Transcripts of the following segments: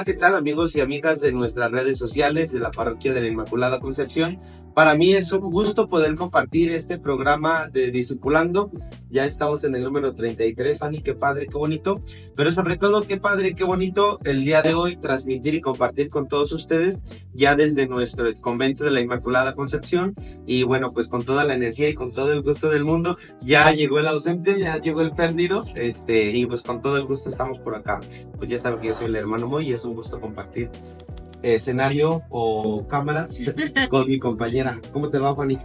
Hola, ¿qué tal amigos y amigas de nuestras redes sociales de la Parroquia de la Inmaculada Concepción? Para mí es un gusto poder compartir este programa de Discipulando. Ya estamos en el número 33, Fanny, qué padre, qué bonito. Pero sobre todo, qué padre, qué bonito el día de hoy transmitir y compartir con todos ustedes ya desde nuestro convento de la Inmaculada Concepción. Y bueno, pues con toda la energía y con todo el gusto del mundo, ya llegó el ausente, ya llegó el perdido, y pues con todo el gusto estamos por acá. Pues ya saben que yo soy el hermano Moy y es un gusto compartir escenario o cámara con mi compañera. ¿Cómo te va, Fanny?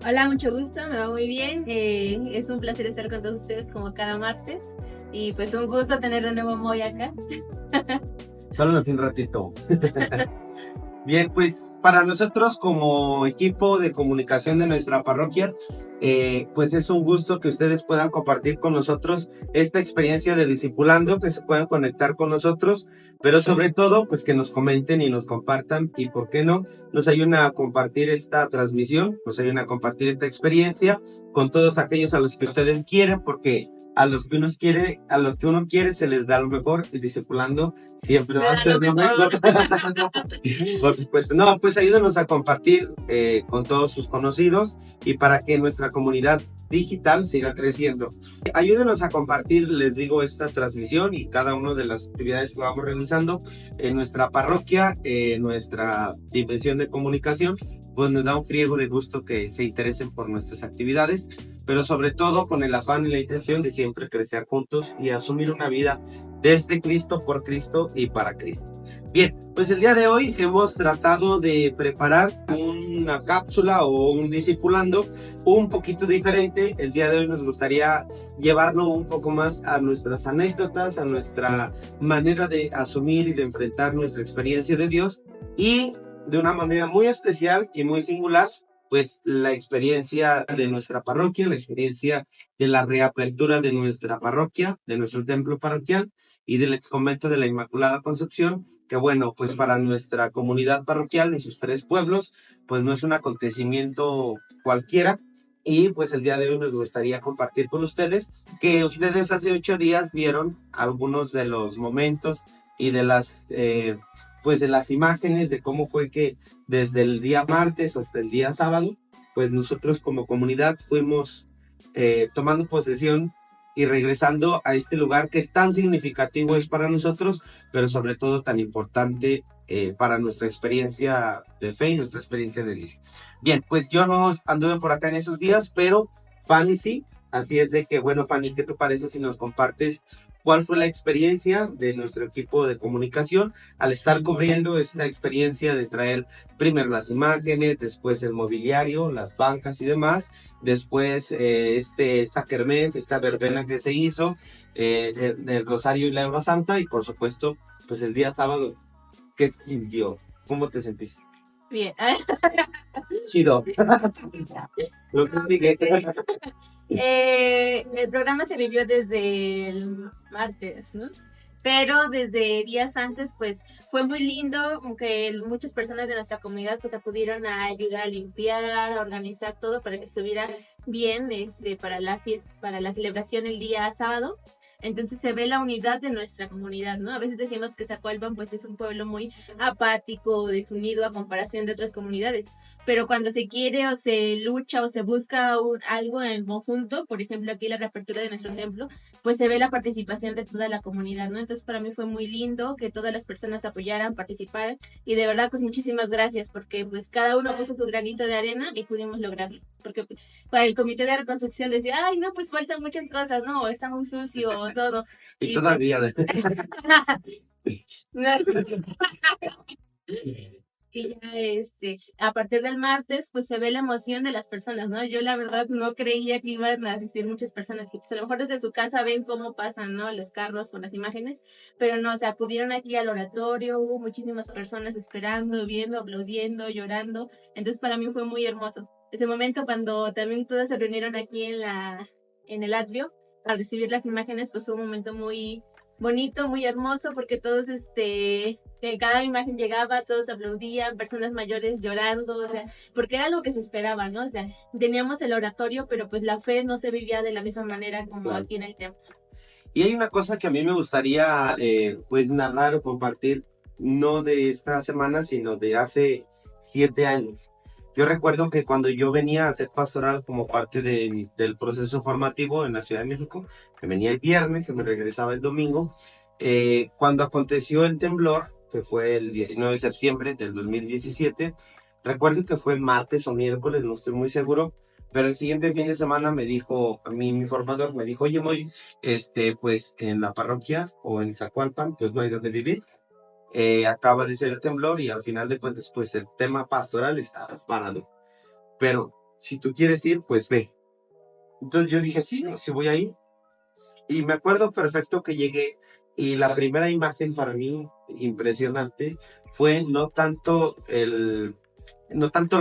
Hola, mucho gusto, me va muy bien. Es un placer estar con todos ustedes como cada martes. Y pues un gusto tener de nuevo Moy acá. Solo me fui un ratito. Bien, pues para nosotros como equipo de comunicación de nuestra parroquia, pues es un gusto que ustedes puedan compartir con nosotros esta experiencia de discipulando, que se puedan conectar con nosotros, pero sobre todo, pues que nos comenten y nos compartan y, ¿por qué no?, nos ayuden a compartir esta transmisión, nos ayuden a compartir esta experiencia con todos aquellos a los que ustedes quieren, porque a los que uno quiere se les da lo mejor, y discipulando siempre va a ser lo mejor. Por supuesto. No, pues ayúdenos a compartir con todos sus conocidos y para que nuestra comunidad digital siga creciendo. Ayúdenos a compartir, les digo, esta transmisión y cada una de las actividades que vamos realizando en nuestra parroquia, en nuestra dimensión de comunicación. Pues nos da un friego de gusto que se interesen por nuestras actividades, pero sobre todo con el afán y la intención de siempre crecer juntos y asumir una vida desde Cristo, por Cristo y para Cristo. Bien, pues el día de hoy hemos tratado de preparar una cápsula o un discipulando un poquito diferente. El día de hoy nos gustaría llevarlo un poco más a nuestras anécdotas, a nuestra manera de asumir y de enfrentar nuestra experiencia de Dios, y de una manera muy especial y muy singular, pues la experiencia de nuestra parroquia, la experiencia de la reapertura de nuestra parroquia, de nuestro templo parroquial y del exconvento de la Inmaculada Concepción, que bueno, pues para nuestra comunidad parroquial y sus 3 pueblos, pues no es un acontecimiento cualquiera. Y pues el día de hoy nos gustaría compartir con ustedes que ustedes hace 8 días vieron algunos de los momentos y de las pues de las imágenes de cómo fue que desde el día martes hasta el día sábado, pues nosotros como comunidad fuimos tomando posesión y regresando a este lugar que tan significativo es para nosotros, pero sobre todo tan importante para nuestra experiencia de fe y nuestra experiencia de Dios. Bien, pues yo no anduve por acá en esos días, pero Fanny sí. Así es de que, bueno, Fanny, ¿qué te parece si nos compartes cuál fue la experiencia de nuestro equipo de comunicación al estar cubriendo esta experiencia de traer primero las imágenes, después el mobiliario, las bancas y demás, después esta kermés, esta verbena que se hizo, el Rosario y la Eurosanta, y por supuesto, pues el día sábado, ¿qué se sintió? ¿Cómo te sentiste? Bien. Chido. Lo que sigue. El programa se vivió desde el martes, ¿no? Pero desde días antes, pues fue muy lindo, aunque muchas personas de nuestra comunidad pues acudieron a ayudar a limpiar, a organizar todo para que estuviera bien, para la fiesta, para la celebración el día sábado. Entonces se ve la unidad de nuestra comunidad, ¿no? A veces decimos que Zacualpan pues es un pueblo muy apático, desunido a comparación de otras comunidades, pero cuando se quiere o se lucha o se busca algo en conjunto, por ejemplo aquí la reapertura de nuestro templo, pues se ve la participación de toda la comunidad, ¿no? Entonces para mí fue muy lindo que todas las personas apoyaran, participaran, y de verdad pues muchísimas gracias, porque pues cada uno puso su granito de arena y pudimos lograrlo, porque para el comité de reconstrucción decía, ay no, pues faltan muchas cosas, no, está muy sucio todo. Y todavía. Pues, y ya a partir del martes, pues se ve la emoción de las personas, ¿no? Yo la verdad no creía que iban a asistir muchas personas, que pues a lo mejor desde su casa ven cómo pasan, ¿no? Los carros con las imágenes, pero no, o sea, acudieron aquí al oratorio, hubo muchísimas personas esperando, viendo, aplaudiendo, llorando, entonces para mí fue muy hermoso. Ese momento cuando también todas se reunieron aquí en el atrio, al recibir las imágenes, pues fue un momento muy bonito, muy hermoso, porque todos, que cada imagen llegaba, todos aplaudían, personas mayores llorando, o sea, porque era algo que se esperaba, ¿no? O sea, teníamos el oratorio, pero pues la fe no se vivía de la misma manera como Claro. aquí en el templo. Y hay una cosa que a mí me gustaría pues narrar o compartir no de esta semana, sino de hace 7 años. Yo recuerdo que cuando yo venía a hacer pastoral como parte del proceso formativo en la Ciudad de México, que venía el viernes y me regresaba el domingo, cuando aconteció el temblor, que fue el 19 de septiembre del 2017, recuerdo que fue martes o miércoles, no estoy muy seguro, pero el siguiente fin de semana me dijo, a mí mi formador me dijo, oye, Moy, pues en la parroquia o en Zacualpan, pues no hay donde vivir. Acaba de ser el temblor y al final de cuentas, pues el tema pastoral está parado. Pero si tú quieres ir, pues ve. Entonces yo dije, sí, sí voy a ir. Y me acuerdo perfecto que llegué y la primera imagen para mí impresionante fue no tanto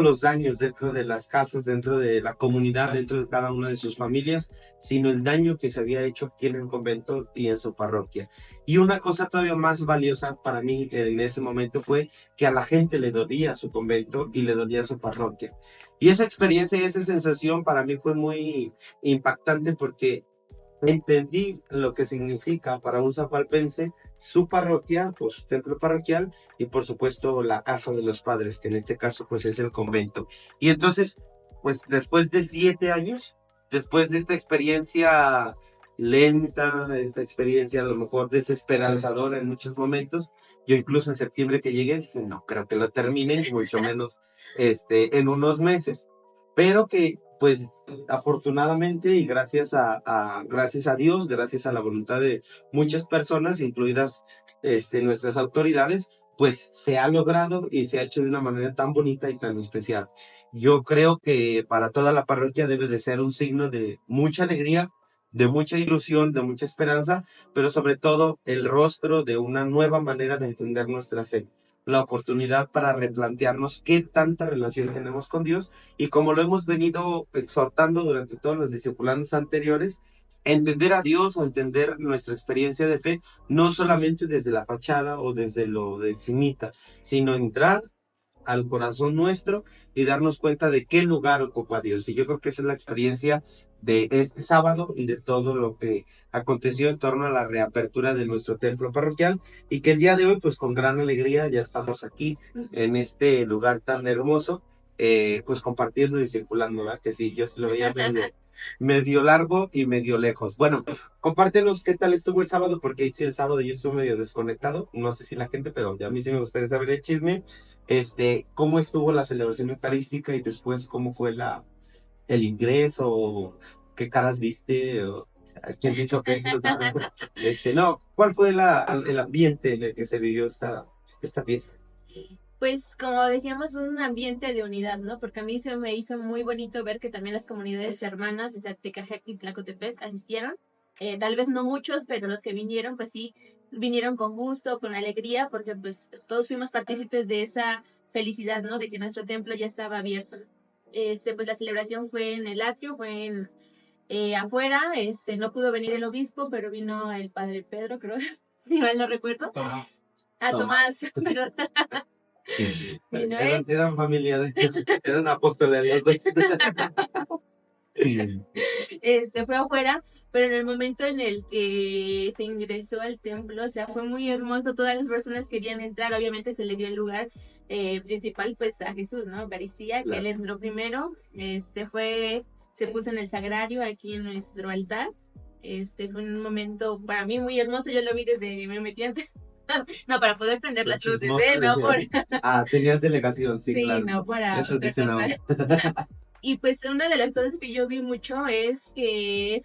los daños dentro de las casas, dentro de la comunidad, dentro de cada una de sus familias, sino el daño que se había hecho aquí en el convento y en su parroquia. Y una cosa todavía más valiosa para mí en ese momento fue que a la gente le dolía su convento y le dolía su parroquia. Y esa experiencia y esa sensación para mí fue muy impactante porque entendí lo que significa para un zapalpense su parroquia o su templo parroquial y por supuesto la casa de los padres, que en este caso pues es el convento. Y entonces, pues después de 7 años, después de esta experiencia lenta, esta experiencia a lo mejor desesperanzadora en muchos momentos, yo incluso en septiembre que llegué, dije, no creo que lo terminen, mucho menos en unos meses, pero que pues afortunadamente y gracias a Dios, gracias a la voluntad de muchas personas, incluidas nuestras autoridades, pues se ha logrado y se ha hecho de una manera tan bonita y tan especial. Yo creo que para toda la parroquia debe de ser un signo de mucha alegría, de mucha ilusión, de mucha esperanza, pero sobre todo el rostro de una nueva manera de entender nuestra fe, la oportunidad para replantearnos qué tanta relación tenemos con Dios y como lo hemos venido exhortando durante todos los discipulandos anteriores, entender a Dios o entender nuestra experiencia de fe, no solamente desde la fachada o desde lo de encimita, sino entrar al corazón nuestro y darnos cuenta de qué lugar ocupa Dios. Y yo creo que esa es la experiencia de este sábado y de todo lo que aconteció en torno a la reapertura de nuestro templo parroquial y que el día de hoy, pues con gran alegría, ya estamos aquí en este lugar tan hermoso, pues compartiendo y circulando, ¿verdad? Que sí, yo se lo veía medio largo y medio lejos. Bueno, compártenos qué tal estuvo el sábado, porque sí, el sábado yo estuve medio desconectado, no sé si la gente, pero ya a mí sí me gustaría saber el chisme. ¿Cómo estuvo la celebración eucarística y después cómo fue el ingreso? ¿Qué caras viste? ¿Quién te hizo qué? No, ¿cuál fue el ambiente en el que se vivió esta fiesta? Pues como decíamos, un ambiente de unidad, ¿no? Porque a mí se me hizo muy bonito ver que también las comunidades hermanas de Zacatecajec y Tlacotepec asistieron. Tal vez no muchos, pero los que vinieron, pues sí, vinieron con gusto, con alegría, porque pues todos fuimos partícipes de esa felicidad, ¿no? De que nuestro templo ya estaba abierto. Pues la celebración fue en el atrio, fue afuera, no pudo venir el obispo, pero vino el padre Pedro, creo, si mal no recuerdo. Tomás. Tomás, pero vino él. Eran familiares, eran apóstoles los dos. Fue afuera, pero en el momento en el que se ingresó al templo, o sea, fue muy hermoso, todas las personas querían entrar, obviamente se le dio el lugar principal pues a Jesús, ¿no? Eucaristía, que él entró primero, se puso en el sagrario aquí en nuestro altar, fue un momento para mí muy hermoso, yo lo vi desde, me metí antes. No, para poder prender las luces, no por... Tenías delegación, sí, sí, claro. no para Eso otra dice cosa. Y pues una de las cosas que yo vi mucho es que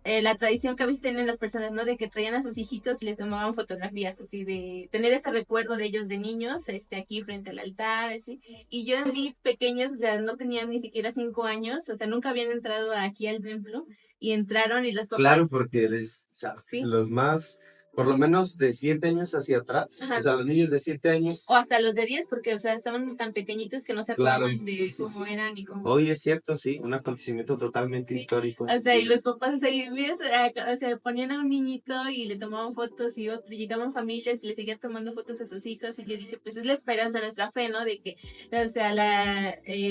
la tradición que a veces tienen las personas, ¿no? De que traían a sus hijitos y le tomaban fotografías, así de tener ese recuerdo de ellos de niños, aquí frente al altar, así. Y yo vi pequeños, o sea, no tenían ni siquiera 5 años, o sea, nunca habían entrado aquí al templo y entraron y los papás... Claro, porque ¿sí? Los más, por lo menos de 7 años hacia atrás, Ajá. o sea, los niños de 7 años. O hasta los de 10, porque, o sea, estaban tan pequeñitos que no se acuerdan Claro, de sí, cómo sí. eran y cómo... Hoy es cierto, sí, un acontecimiento totalmente histórico. O sea, y los papás o sea, ponían a un niñito y le tomaban fotos y llegaban familias y le seguían tomando fotos a sus hijos y yo dije, pues es la esperanza de nuestra fe, ¿no? De que, o sea,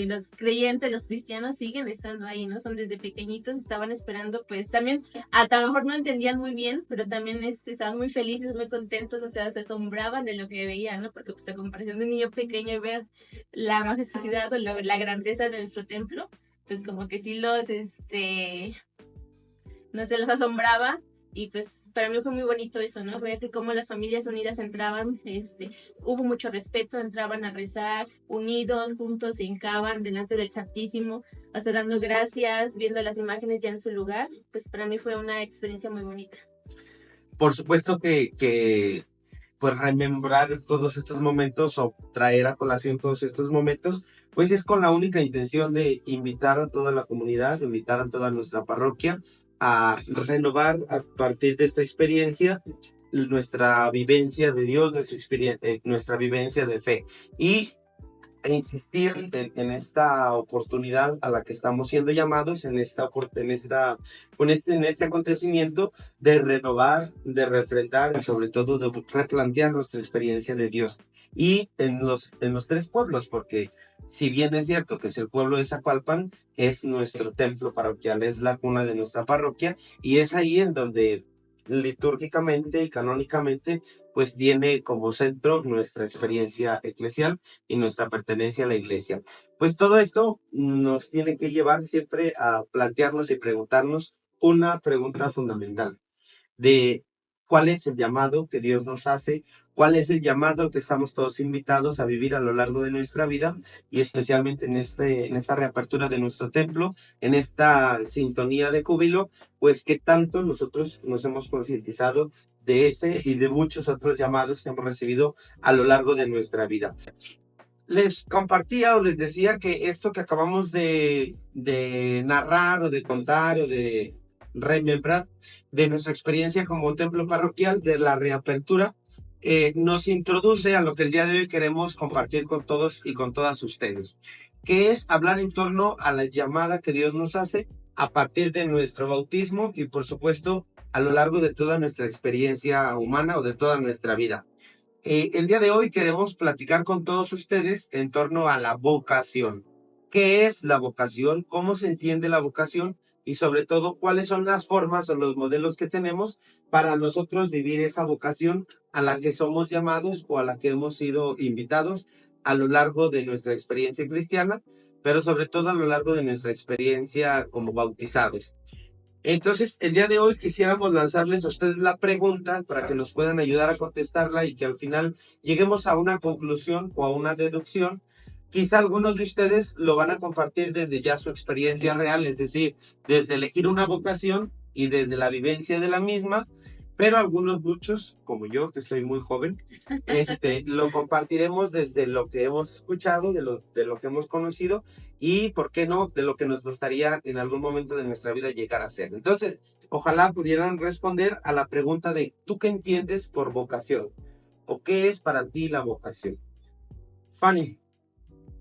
los creyentes, los cristianos siguen estando ahí, ¿no? Son desde pequeñitos, estaban esperando, pues también, a lo mejor no entendían muy bien, pero también estaban estaban muy felices, muy contentos, o sea, se asombraban de lo que veían, ¿no? Porque pues a comparación de un niño pequeño y ver la majestuosidad o la grandeza de nuestro templo, pues como que sí no se los asombraba. Y pues para mí fue muy bonito eso, ¿no? Ver que cómo las familias unidas entraban, hubo mucho respeto, entraban a rezar, unidos, juntos, se hincaban delante del Santísimo, hasta dando gracias, viendo las imágenes ya en su lugar. Pues para mí fue una experiencia muy bonita. Por supuesto que pues remembrar todos estos momentos o traer a colación todos estos momentos, pues es con la única intención de invitar a toda la comunidad, invitar a toda nuestra parroquia a renovar a partir de esta experiencia nuestra vivencia de Dios, nuestra vivencia de fe. Y insistir esta oportunidad a la que estamos siendo llamados, en este acontecimiento de renovar, de refrendar y sobre todo de replantear nuestra experiencia de Dios. Y en los tres pueblos, porque si bien es cierto que es el pueblo de Zacualpan, es nuestro templo parroquial, es la cuna de nuestra parroquia, y es ahí en donde litúrgicamente y canónicamente pues tiene como centro nuestra experiencia eclesial y nuestra pertenencia a la iglesia. Pues todo esto nos tiene que llevar siempre a plantearnos y preguntarnos una pregunta fundamental de cuál es el llamado que Dios nos hace, cuál es el llamado al que estamos todos invitados a vivir a lo largo de nuestra vida y especialmente en esta reapertura de nuestro templo, en esta sintonía de júbilo, pues que tanto nosotros nos hemos concientizado de ese y de muchos otros llamados que hemos recibido a lo largo de nuestra vida. Les compartía o les decía que esto que acabamos de narrar o de contar o de remembrar de nuestra experiencia como templo parroquial, de la reapertura, nos introduce a lo que el día de hoy queremos compartir con todos y con todas ustedes, que es hablar en torno a la llamada que Dios nos hace a partir de nuestro bautismo y por supuesto a lo largo de toda nuestra experiencia humana o de toda nuestra vida. El día de hoy queremos platicar con todos ustedes en torno a la vocación. ¿Qué es la vocación? ¿Cómo se entiende la vocación? Y sobre todo, ¿cuáles son las formas o los modelos que tenemos para nosotros vivir esa vocación a la que somos llamados o a la que hemos sido invitados a lo largo de nuestra experiencia cristiana, pero sobre todo a lo largo de nuestra experiencia como bautizados? Entonces, el día de hoy quisiéramos lanzarles a ustedes la pregunta para que nos puedan ayudar a contestarla y que al final lleguemos a una conclusión o a una deducción. Quizá algunos de ustedes lo van a compartir desde ya su experiencia real, es decir, desde elegir una vocación y desde la vivencia de la misma, pero algunos, muchos, como yo, que estoy muy joven, lo compartiremos desde lo que hemos escuchado, de lo que hemos conocido y, ¿por qué no?, de lo que nos gustaría en algún momento de nuestra vida llegar a ser. Entonces, ojalá pudieran responder a la pregunta de ¿tú qué entiendes por vocación? ¿O qué es para ti la vocación? Fanny,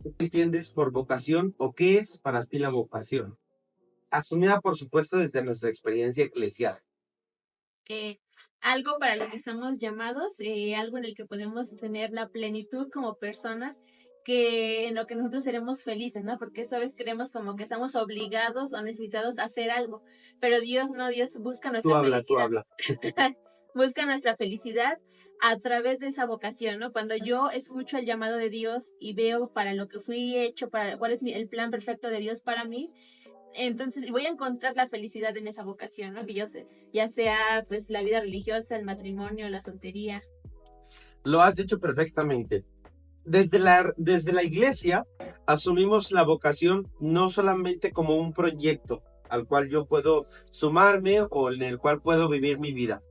¿tú qué entiendes por vocación o qué es para ti la vocación? Asumida, por supuesto, desde nuestra experiencia eclesial. Algo para lo que somos llamados, algo en el que podemos tener la plenitud como personas, que en lo que nosotros seremos felices, ¿no? Porque esa vez creemos como que estamos obligados o necesitados a hacer algo, pero Dios no, Dios busca nuestra felicidad. Tú habla. Busca nuestra felicidad a través de esa vocación, ¿no? Cuando yo escucho el llamado de Dios y veo para lo que fui hecho, para cuál es el plan perfecto de Dios para mí, entonces voy a encontrar la felicidad en esa vocación, ¿no? Que yo sé, ya sea pues la vida religiosa, el matrimonio, la soltería. Lo has dicho perfectamente. Desde la iglesia asumimos la vocación no solamente como un proyecto al cual yo puedo sumarme o en el cual puedo vivir mi vida,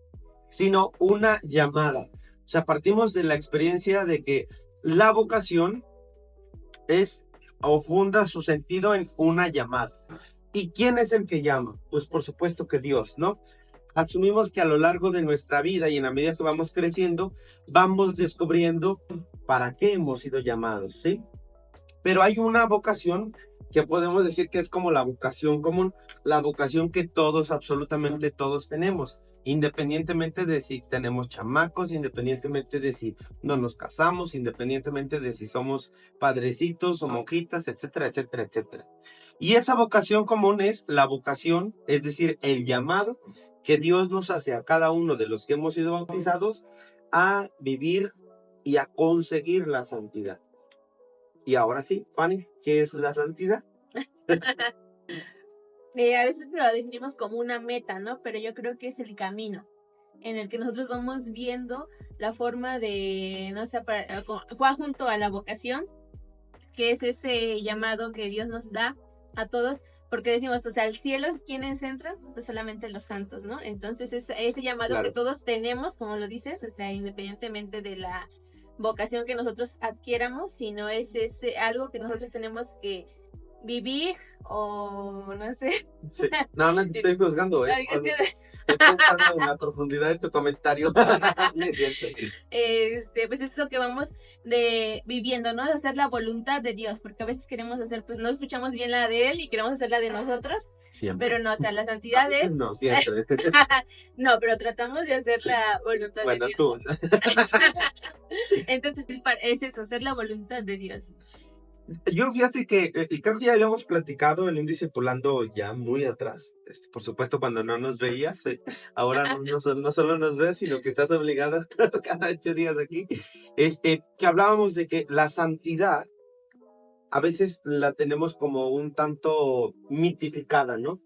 sino una llamada. O sea, partimos de la experiencia de que la vocación es o funda su sentido en una llamada. ¿Y quién es el que llama? Pues por supuesto que Dios, ¿no? Asumimos que a lo largo de nuestra vida y en la medida que vamos creciendo, vamos descubriendo para qué hemos sido llamados, ¿sí? Pero hay una vocación que podemos decir que es como la vocación común, la vocación que todos, absolutamente todos tenemos, independientemente de si tenemos chamacos, independientemente de si no nos casamos, independientemente de si somos padrecitos o monjitas, etcétera, etcétera, etcétera. Y esa vocación común es la vocación, es decir, el llamado que Dios nos hace a cada uno de los que hemos sido bautizados a vivir y a conseguir la santidad. Y ahora sí, Fanny, ¿qué es la santidad? A veces lo definimos como una meta, ¿no? Pero yo creo que es el camino en el que nosotros vamos viendo la forma de, no sé, va junto a la vocación, que es ese llamado que Dios nos da a todos, porque decimos, o sea, al cielo, ¿quiénes entran? Pues solamente los santos, ¿no? Entonces ese llamado Claro. que todos tenemos, como lo dices, o sea, independientemente de la vocación que nosotros adquiéramos, sino es algo que nosotros tenemos que vivir o no sé. Sí. No, no te estoy juzgando, ¿eh? Ay, es que Estoy pensando en la profundidad de tu comentario. pues es eso que vamos viviendo, ¿no? De hacer la voluntad de Dios, porque a veces queremos hacer, pues no escuchamos bien la de Él y queremos hacer la de nosotros, Siempre. pero no, o sea, la santidad es... No, siempre. No, pero tratamos de hacer la voluntad Bueno, de Dios. tú. Entonces es eso, hacer la voluntad de Dios. Yo fíjate que creo que ya habíamos platicado en un discipulando ya muy atrás. Por supuesto, cuando no nos veías, ahora no solo nos ves, sino que estás obligada a estar cada 8 días aquí. Que hablábamos de que la santidad a veces la tenemos como un tanto mitificada, ¿no?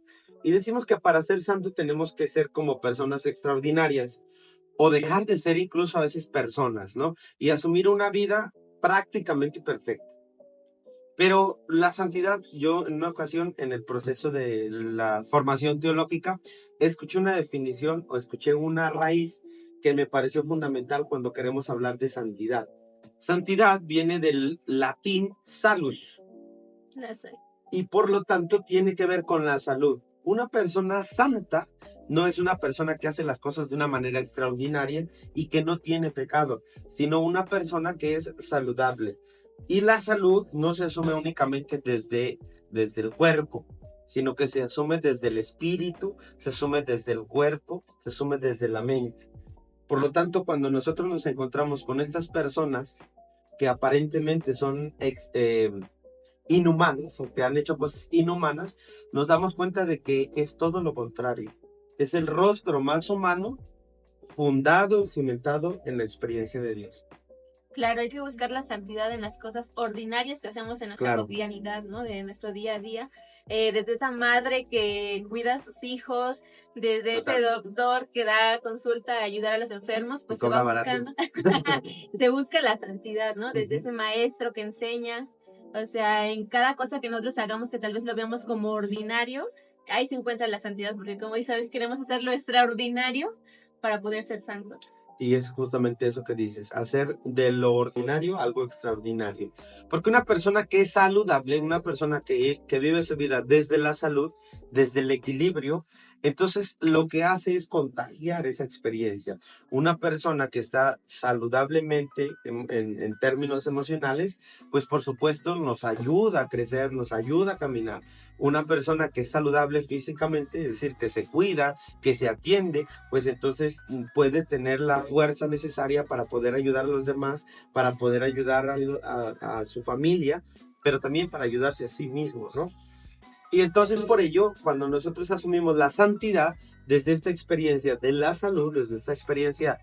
Y decimos que para ser santo tenemos que ser como personas extraordinarias o dejar de ser incluso a veces personas, ¿no? Y asumir una vida prácticamente perfecta. Pero la santidad, yo en una ocasión en el proceso de la formación teológica, escuché una definición o escuché una raíz que me pareció fundamental cuando queremos hablar de santidad. Santidad viene del latín salus y por lo tanto tiene que ver con la salud. Una persona santa no es una persona que hace las cosas de una manera extraordinaria y que no tiene pecado, sino una persona que es saludable. Y la salud no se asume únicamente desde el cuerpo, sino que se asume desde el espíritu, se asume desde el cuerpo, se asume desde la mente. Por lo tanto, cuando nosotros nos encontramos con estas personas que aparentemente son inhumanas o que han hecho cosas inhumanas, nos damos cuenta de que es todo lo contrario. Es el rostro más humano, fundado, cimentado en la experiencia de Dios. Claro, hay que buscar la santidad en las cosas ordinarias que hacemos en nuestra cotidianidad, ¿no? De nuestro día a día. Desde esa madre que cuida a sus hijos, desde ese doctor que da consulta a ayudar a los enfermos, pues se va buscando, se busca la santidad, ¿no? Desde ese maestro que enseña, o sea, en cada cosa que nosotros hagamos que tal vez lo veamos como ordinario, ahí se encuentra la santidad, porque como sabes, queremos hacerlo extraordinario para poder ser santo. Y es justamente eso que dices, hacer de lo ordinario algo extraordinario. Porque una persona que es saludable, una persona que vive su vida desde la salud, desde el equilibrio, entonces lo que hace es contagiar esa experiencia. Una persona que está saludablemente en términos emocionales, pues por supuesto nos ayuda a crecer, nos ayuda a caminar. Una persona que es saludable físicamente, es decir, que se cuida, que se atiende, pues entonces puede tener la fuerza necesaria para poder ayudar a los demás, para poder ayudar a su familia, pero también para ayudarse a sí mismo, ¿no? Y entonces por ello, cuando nosotros asumimos la santidad desde esta experiencia de la salud, desde esta experiencia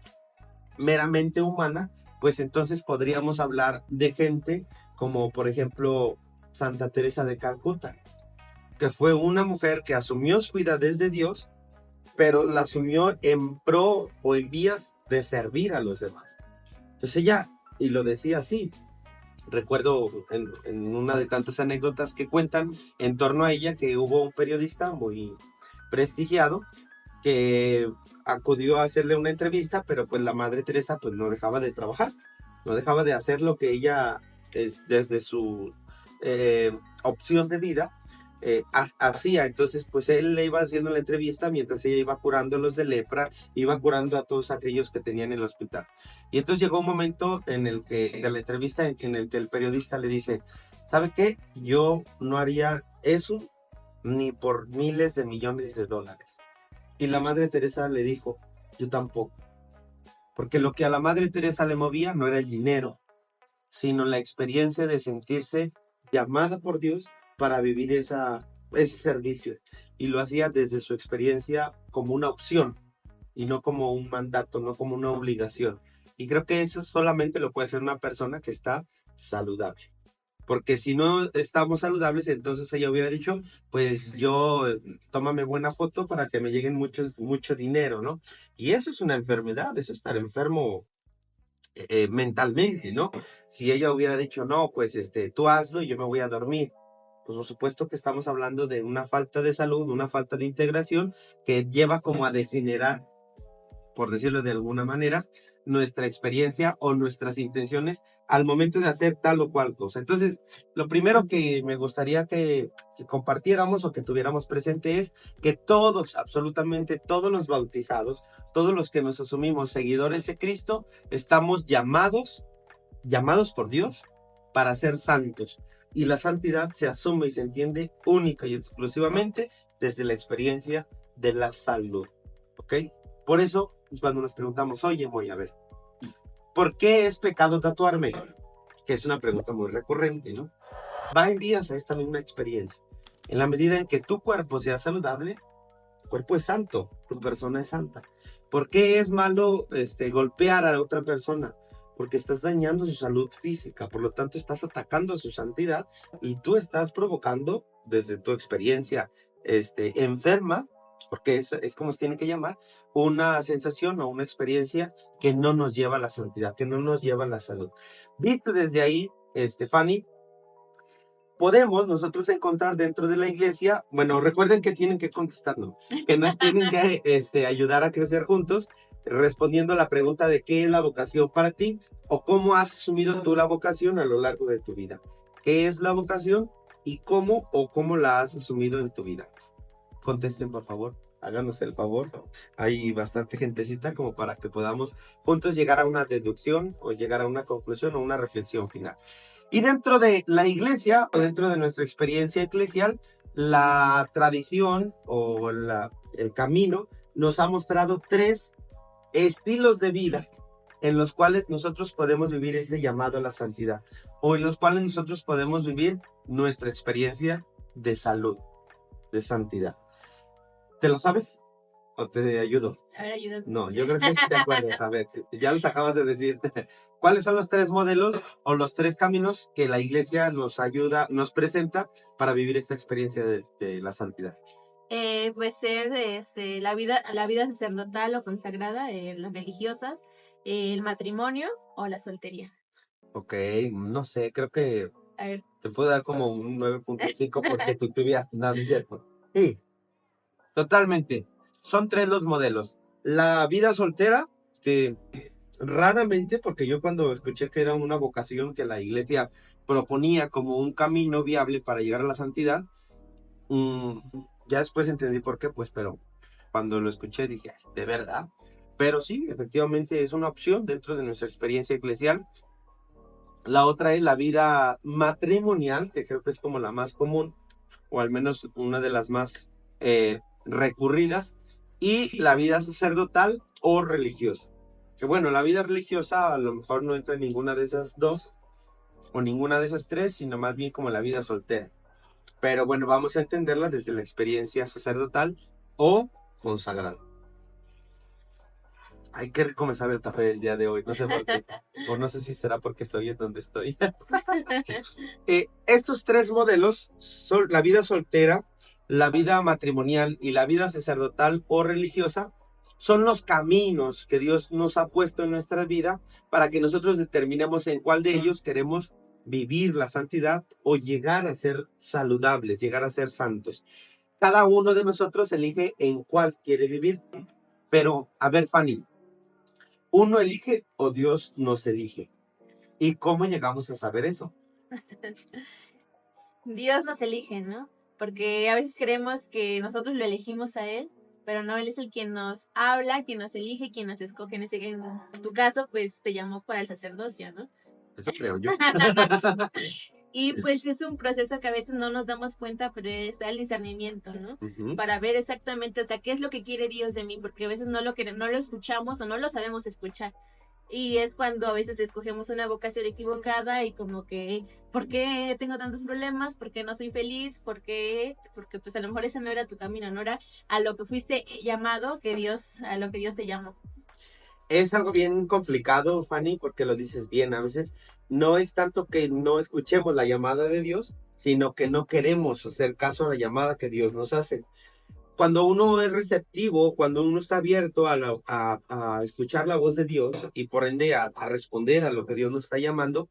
meramente humana, pues entonces podríamos hablar de gente como por ejemplo Santa Teresa de Calcuta, que fue una mujer que asumió su vida desde Dios, pero la asumió en pro o en vías de servir a los demás. Entonces ella, y lo decía así, recuerdo en una de tantas anécdotas que cuentan en torno a ella, que hubo un periodista muy prestigiado que acudió a hacerle una entrevista, pero pues la Madre Teresa pues no dejaba de trabajar, no dejaba de hacer lo que ella desde su opción de vida hacía. Entonces pues él le iba haciendo la entrevista mientras ella iba curando a los de lepra, iba curando a todos aquellos que tenían el hospital. Y entonces llegó un momento en el que de la entrevista en el que el periodista le dice, ¿sabe qué? Yo no haría eso ni por miles de millones de dólares. Y la Madre Teresa le dijo, yo tampoco. Porque lo que a la Madre Teresa le movía no era el dinero, sino la experiencia de sentirse llamada por Dios para vivir ese servicio. Y lo hacía desde su experiencia como una opción y no como un mandato, no como una obligación. Y creo que eso solamente lo puede hacer una persona que está saludable. Porque si no estamos saludables, entonces ella hubiera dicho, pues yo, tómame buena foto para que me lleguen mucho dinero, ¿no? Y eso es una enfermedad, eso es estar enfermo mentalmente, ¿no? Si ella hubiera dicho, no, pues tú hazlo y yo me voy a dormir. Pues por supuesto que estamos hablando de una falta de salud, una falta de integración que lleva como a degenerar, por decirlo de alguna manera, nuestra experiencia o nuestras intenciones al momento de hacer tal o cual cosa. Entonces, lo primero que me gustaría que compartiéramos o que tuviéramos presente es que todos, absolutamente todos los bautizados, todos los que nos asumimos seguidores de Cristo, estamos llamados por Dios para ser santos. Y la santidad se asume y se entiende única y exclusivamente desde la experiencia de la salud. ¿Ok? Por eso, cuando nos preguntamos, oye, voy a ver, ¿por qué es pecado tatuarme? Que es una pregunta muy recurrente, ¿no? Va en vías a esta misma experiencia. En la medida en que tu cuerpo sea saludable, tu cuerpo es santo, tu persona es santa. ¿Por qué es malo golpear a la otra persona? Porque estás dañando su salud física, por lo tanto estás atacando a su santidad y tú estás provocando, desde tu experiencia enferma, porque es como se tiene que llamar, una sensación o una experiencia que no nos lleva a la santidad, que no nos lleva a la salud. Visto desde ahí, Fanny, podemos nosotros encontrar dentro de la iglesia, bueno, recuerden que tienen que contestarnos, que nos tienen que ayudar a crecer juntos, respondiendo a la pregunta de qué es la vocación para ti o cómo has asumido tú la vocación a lo largo de tu vida. ¿Qué es la vocación y cómo la has asumido en tu vida? Contesten, por favor. Háganos el favor. Hay bastante gentecita como para que podamos juntos llegar a una deducción o llegar a una conclusión o una reflexión final. Y dentro de la iglesia o dentro de nuestra experiencia eclesial, la tradición o el camino nos ha mostrado 3 estilos de vida en los cuales nosotros podemos vivir este llamado a la santidad o en los cuales nosotros podemos vivir nuestra experiencia de salud, de santidad. ¿Te lo sabes? ¿O te ayudo? A ver, ayúdame. No, yo creo que sí te acuerdas. A ver, ya los acabas de decir. ¿Cuáles son los 3 modelos o los 3 caminos que la iglesia nos presenta para vivir esta experiencia de la santidad? Pues ser la vida sacerdotal o consagrada, las religiosas, el matrimonio o la soltería. Ok, no sé, creo que A ver. te puedo dar como un 9.5 porque tú tuvieras, no, no es cierto. Sí, totalmente. Son 3 los modelos. La vida soltera, que raramente, porque yo cuando escuché que era una vocación que la iglesia proponía como un camino viable para llegar a la santidad, ya después entendí por qué, pues, pero cuando lo escuché dije, "Ay, ¿de verdad?". Pero sí, efectivamente es una opción dentro de nuestra experiencia eclesial. La otra es la vida matrimonial, que creo que es como la más común, o al menos una de las más recurridas, y la vida sacerdotal o religiosa. Que bueno, la vida religiosa a lo mejor no entra en ninguna de esas 2 o ninguna de esas 3, sino más bien como la vida soltera. Pero bueno, vamos a entenderla desde la experiencia sacerdotal o consagrada. Ay, qué rico me sabe el café del día de hoy, no sé por qué, o no sé si será porque estoy en donde estoy. Estos 3 modelos son la vida soltera, la vida matrimonial y la vida sacerdotal o religiosa, son los caminos que Dios nos ha puesto en nuestra vida para que nosotros determinemos en cuál de ellos queremos vivir la santidad o llegar a ser saludables, llegar a ser santos. Cada uno de nosotros elige en cuál quiere vivir. Pero, a ver, Fanny, ¿uno elige o Dios nos elige? ¿Y cómo llegamos a saber eso? Dios nos elige, ¿no? Porque a veces creemos que nosotros lo elegimos a Él, pero no, Él es el quien nos habla, quien nos elige, quien nos escoge. En tu caso, pues te llamó para el sacerdocio, ¿no? Eso creo yo. Y pues es un proceso que a veces no nos damos cuenta, pero es el discernimiento, ¿no? Ujú. Para ver exactamente, o sea, qué es lo que quiere Dios de mí, porque a veces no lo escuchamos o no lo sabemos escuchar. Y es cuando a veces escogemos una vocación equivocada y como que, ¿por qué tengo tantos problemas? ¿Por qué no soy feliz? ¿Por qué? Porque pues a lo mejor ese no era tu camino, no era a lo que fuiste llamado, a lo que Dios te llamó. Es algo bien complicado, Fanny, porque lo dices bien. A veces no es tanto que no escuchemos la llamada de Dios, sino que no queremos hacer caso a la llamada que Dios nos hace. Cuando uno es receptivo, cuando uno está abierto a escuchar la voz de Dios y por ende a responder a lo que Dios nos está llamando,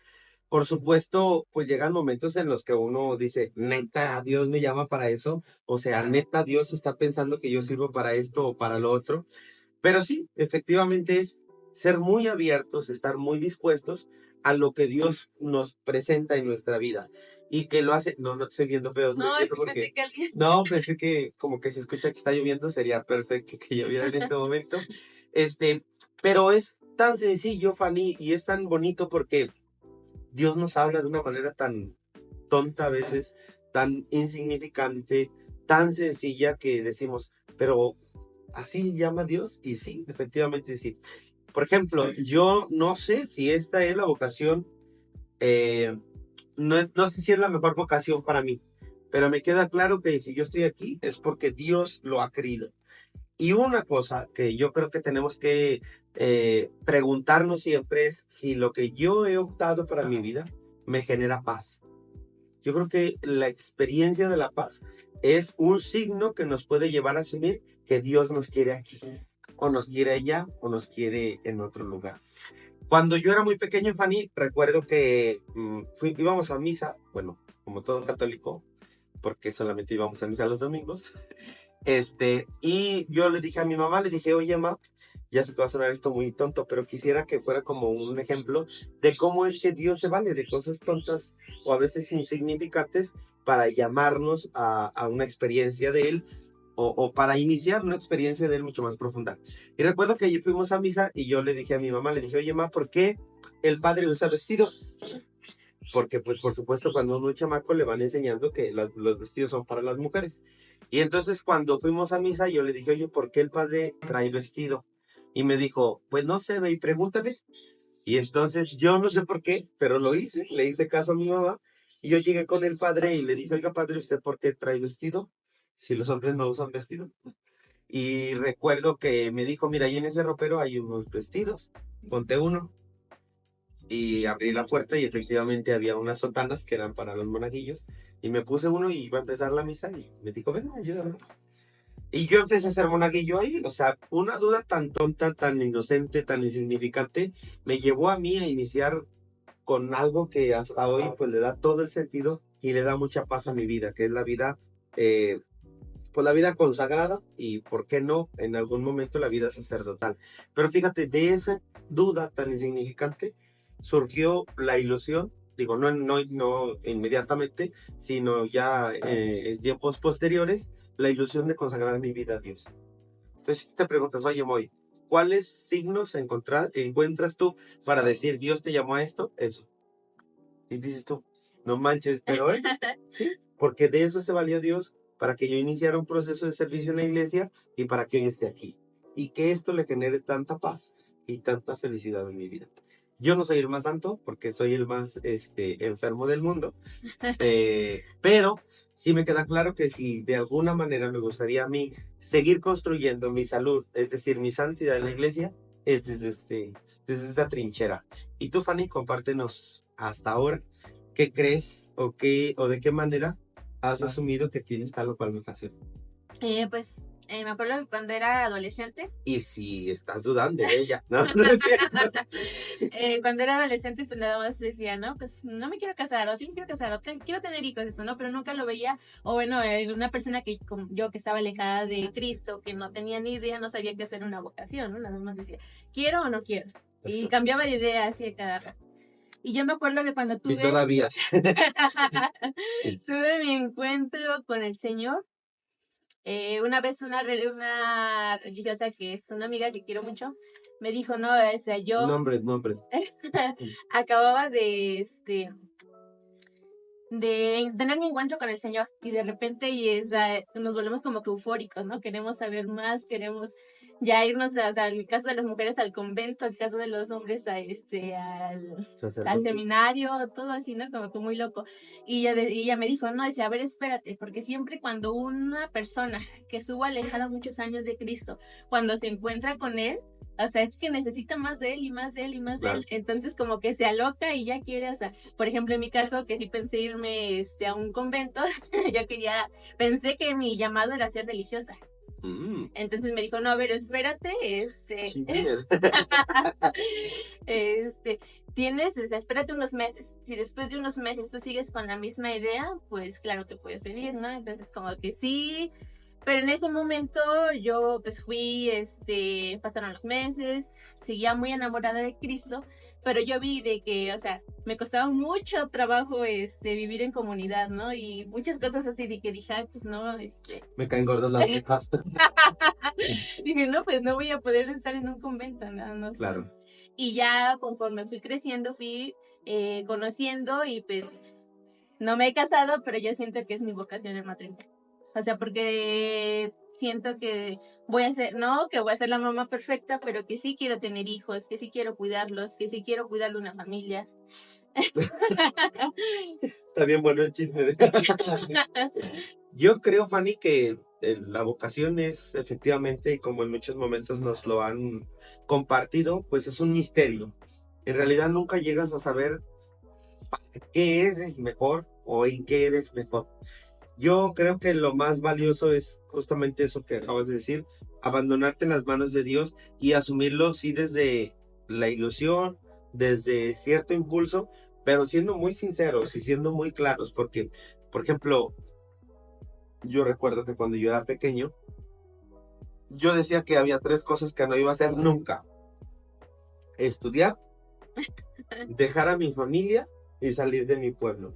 por supuesto, pues llegan momentos en los que uno dice, neta, Dios me llama para eso, o sea, neta, Dios está pensando que yo sirvo para esto o para lo otro. Pero sí, efectivamente es ser muy abiertos, estar muy dispuestos a lo que Dios nos presenta en nuestra vida y que lo hace, no, no te estoy viendo feo, estoy No, es viendo que pensé porque, que alguien... no, pensé que como que se escucha que está lloviendo, sería perfecto que lloviera en este momento, este, pero es tan sencillo, Fanny, y es tan bonito porque Dios nos habla de una manera tan tonta a veces, tan insignificante, tan sencilla que decimos, pero así llama Dios y sí, efectivamente sí. Por ejemplo, yo no sé si esta es la vocación, eh, no sé si es la mejor vocación para mí, pero me queda claro que si yo estoy aquí es porque Dios lo ha querido. Y una cosa que yo creo que tenemos que preguntarnos siempre es si lo que yo he optado para mi vida me genera paz. Yo creo que la experiencia de la paz es un signo que nos puede llevar a asumir que Dios nos quiere aquí, o nos quiere allá, o nos quiere en otro lugar. Cuando yo era muy pequeño, Fanny, recuerdo que íbamos a misa, bueno, como todo católico, porque solamente íbamos a misa los domingos, y yo le dije a mi mamá, le dije, oye, mamá, ya sé que va a sonar esto muy tonto, pero quisiera que fuera como un ejemplo de cómo es que Dios se vale de cosas tontas o a veces insignificantes para llamarnos a una experiencia de Él o para iniciar una experiencia de Él mucho más profunda. Y recuerdo que allí fuimos a misa y yo le dije a mi mamá, le dije, oye, mamá, ¿por qué el padre usa vestido? Porque pues por supuesto cuando uno es chamaco le van enseñando que los vestidos son para las mujeres. Y entonces cuando fuimos a misa yo le dije, oye, ¿por qué el padre trae vestido? Y me dijo, pues no sé, ve y pregúntale. Y entonces yo no sé por qué, pero lo hice, le hice caso a mi mamá. Y yo llegué con el padre y le dije, oiga padre, ¿usted por qué trae vestido? Si los hombres no usan vestido. Y recuerdo que me dijo, mira, ahí en ese ropero hay unos vestidos, ponte uno. Y abrí la puerta y efectivamente había unas sotanas que eran para los monaguillos. Y me puse uno y iba a empezar la misa y me dijo, ven, ayúdame. Y yo empecé a ser monaguillo ahí. O sea, una duda tan tonta, tan inocente, tan insignificante, me llevó a mí a iniciar con algo que hasta hoy pues le da todo el sentido y le da mucha paz a mi vida, que es la vida, pues la vida consagrada y, ¿por qué no?, en algún momento la vida sacerdotal. Pero fíjate, de esa duda tan insignificante surgió la ilusión, digo, no inmediatamente, sino ya en tiempos posteriores, la ilusión de consagrar mi vida a Dios. Entonces si te preguntas, oye, Moy, ¿cuáles signos encuentras tú para decir Dios te llamó a esto? Eso. Y dices tú, no manches, pero sí, porque de eso se valió Dios para que yo iniciara un proceso de servicio en la iglesia y para que hoy esté aquí. Y que esto le genere tanta paz y tanta felicidad en mi vida. Yo no soy el más santo porque soy el más enfermo del mundo, pero sí me queda claro que si de alguna manera me gustaría a mí seguir construyendo mi salud, es decir, mi santidad en la iglesia, es desde esta trinchera. Y tú, Fanny, compártenos hasta ahora qué crees o de qué manera has asumido que tienes tal o cual vocación. Me acuerdo que cuando era adolescente, Y si estás dudando de ella, no, no es cierto. cuando era adolescente, pues nada más decía, no, pues no me quiero casar, o sí me quiero casar, quiero tener hijos, eso, ¿no? Pero nunca lo veía, o bueno, una persona que como yo, que estaba alejada de Cristo, que no tenía ni idea, no sabía qué hacer una vocación, ¿no? Nada más decía, ¿quiero o no quiero? Y cambiaba de idea así de cada rato. Y yo me acuerdo que cuando Y todavía. tuve mi encuentro con el Señor, una vez una religiosa que es una amiga que quiero mucho, me dijo, no, o sea, yo Nombres. acababa de tener mi encuentro con el Señor y de repente nos volvemos como que eufóricos, ¿no? Queremos saber más, queremos ya irnos, o sea, en el caso de las mujeres al convento, en el caso de los hombres al seminario, todo así, ¿no? Como que muy loco. Y ella me dijo, no, dice, a ver, espérate, porque siempre cuando una persona que estuvo alejada muchos años de Cristo, cuando se encuentra con Él, o sea, es que necesita más de él y más de él y más de él. Entonces como que se aloca y ya quiere, o sea, por ejemplo, en mi caso, que sí pensé irme a un convento, pensé que mi llamado era ser religiosa. Entonces me dijo, no, a ver, espérate, espérate unos meses. Si después de unos meses tú sigues con la misma idea, pues claro, te puedes venir, ¿no? Entonces como que sí, pero en ese momento yo pues fui, pasaron los meses, seguía muy enamorada de Cristo, pero yo vi de que, o sea, me costaba mucho trabajo vivir en comunidad, ¿no? Y muchas cosas así de que dije, pues no, me caen gordas las viejas. Dije, no, pues no voy a poder estar en un convento, no. Claro. Y ya conforme fui creciendo, fui conociendo y pues no me he casado, pero yo siento que es mi vocación el matrimonio. O sea, porque siento que voy a ser la mamá perfecta, pero que sí quiero tener hijos, que sí quiero cuidarlos, que sí quiero cuidar de una familia. Está bien bueno el chisme. Yo creo, Fanny, que la vocación es efectivamente, como en muchos momentos nos lo han compartido, pues es un misterio. En realidad nunca llegas a saber para qué eres mejor o en qué eres mejor. Yo creo que lo más valioso es justamente eso que acabas de decir, abandonarte en las manos de Dios y asumirlo, sí, desde la ilusión, desde cierto impulso, pero siendo muy sinceros y siendo muy claros, porque, por ejemplo, yo recuerdo que cuando yo era pequeño, yo decía que había 3 cosas que no iba a hacer nunca: estudiar, dejar a mi familia y salir de mi pueblo.